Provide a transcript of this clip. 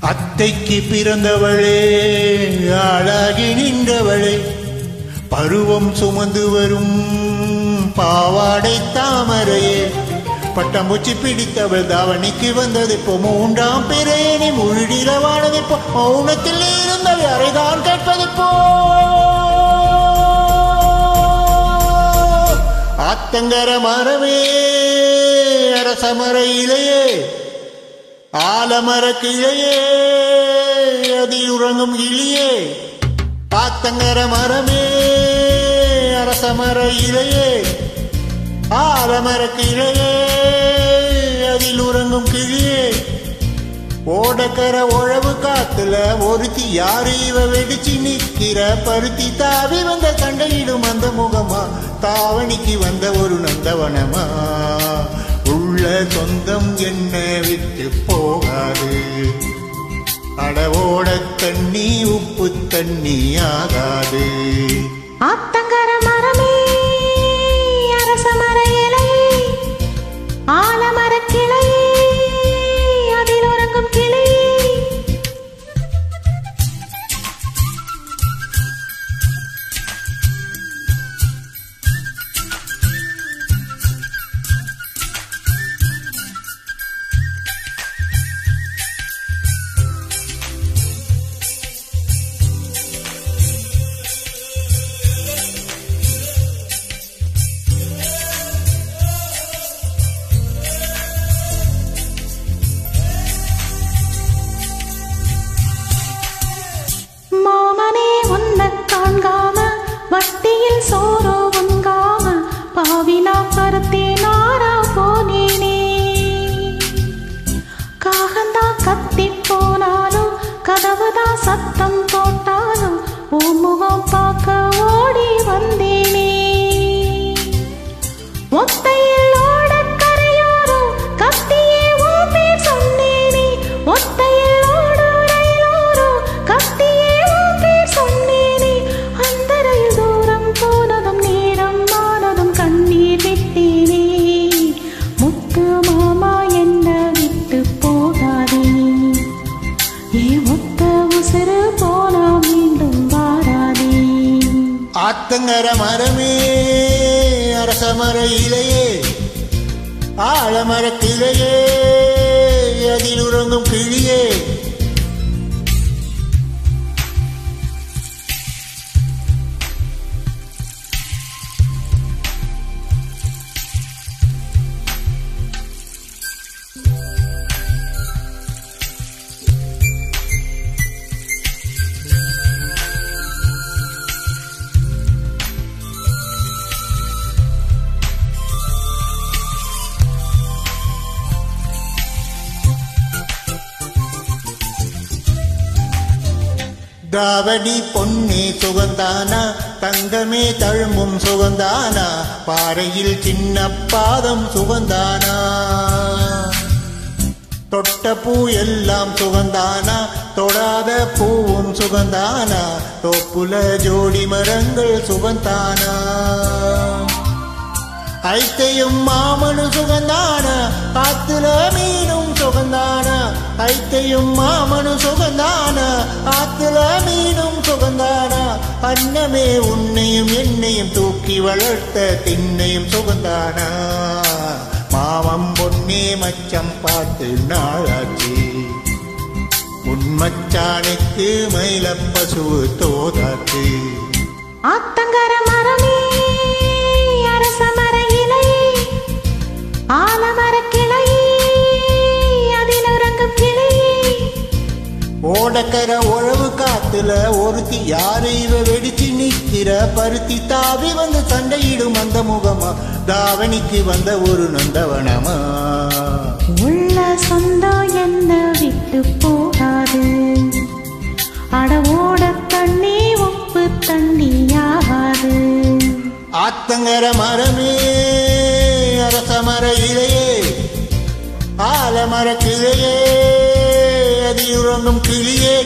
அத்தைக்கு பிறந்தவளே ஆளாகி நின்றவளே பருவம் சுமந்து வரும் பாவாடை தாமரையே பட்டம்பூச்சி பிடித்தவள் தாவணிக்கு வந்தது இப்போ மூன்றாம் பிறையணி முழுநிலவானது இப்போ மௌனத்தில் இருந்தவள் அறைதான் கேட்பதிப்போ ஆத்தங்கர மரமே அரசமர இலையே ஆலமர கிளையே அதில் உறங்கும் கிளியே ஆத்தங்கர மரமே அரசமர இலையே ஆலமர கிளையே அதில் உறங்கும் கிளியே ஓடக்கர உழவு காத்துல ஒருத்தி யாரு இவ வெடிச்சு நிக்கிற பருத்தி தாவி வந்த சண்டையிடும் அந்த முகமா தாவணிக்கு வந்த ஒரு நந்தவனமா உள்ள சொந்தம் என்ன விட்டு போகாது அடவோட தண்ணி உப்பு தண்ணி ஆகாது ஆத்தங்கர மரமே அரசமர இலையே ஆலமர கிளையே அதில் உறங்கும் கிளியே வட்டியில் சோரோ வங்காம பாவினா பருத்தி நாரா போனேனே காகந்தா கத்தி போனாலும் கதவுதா சத்தம் போட்டாலும் உன் முகம் பார்க்க ஓடி வந்தேனே ஒத்தையில் ஓட கரையோரோ கத்தியே உன் பேர் சொன்னேனே ஒத்தையில் ஓட ரயிலோரோ கத்தியே உன் பேர் சொன்னேனே அந்த ரயில் தூரம் போனதும் நேரம் மானதும் கண்ணீர் விட்டேனே முத்து மாமா என்ன விட்டு போகாதே ஏ ஒத்த உசுறு போனா மீண்டும் வாராதே ஆத்தங்கர மரமே அரசமர இலையே ஆலமர கிளையே அதில் உறங்கும் கிளியே தாவடி பொன்னே சுகந்தானா தங்கமே தழும்பும் சுகந்தானா பாறையில் சின்ன பாதம் சுகந்தானா தொட்ட பூ எல்லாம் சுகந்தானா தொடாத பூவும் சுகந்தானா தோப்புல ஜோடி மரங்கள் சுகந்தானா ஐத்தையும் மாமனு சுகந்தானா காத்துல மீனும் சுகந்தானா ஐத்தையும் மாமனு சுகந்தானா ஆத்துல மீனும் சுகந்தானா அன்னமே உன்னையும் என்னையும் தூக்கி வளர்த்த திண்ணையும் சுகந்தானா மாமம் பொன்னே மச்சம் பார்த்து நாளாச்சு உன் மச்சானுக்கு மயிலப்பசு தோதாச்சு ஆத்தங்கர மரமே அரசமர இலையே ஆலமர கிளையே அதில் உறங்கும் கிளியே ஓடக்கர உழவு காத்துல ஒருத்தி யாரு இவ வெடிச்சு நிக்கிற பருத்தி தாவி வந்து சண்டையிடும் அந்த முகமா தாவணிக்கு வந்த ஒரு நந்தவனமா உள்ள சொந்தம் என்ன விட்டு போகாது அடவோட தண்ணி உப்பு தண்ணி ஆகாது ஆத்தங்கர மரமே அரசமர இலையே ஆலமர கிளையே அதில் உறங்கும் கிளியே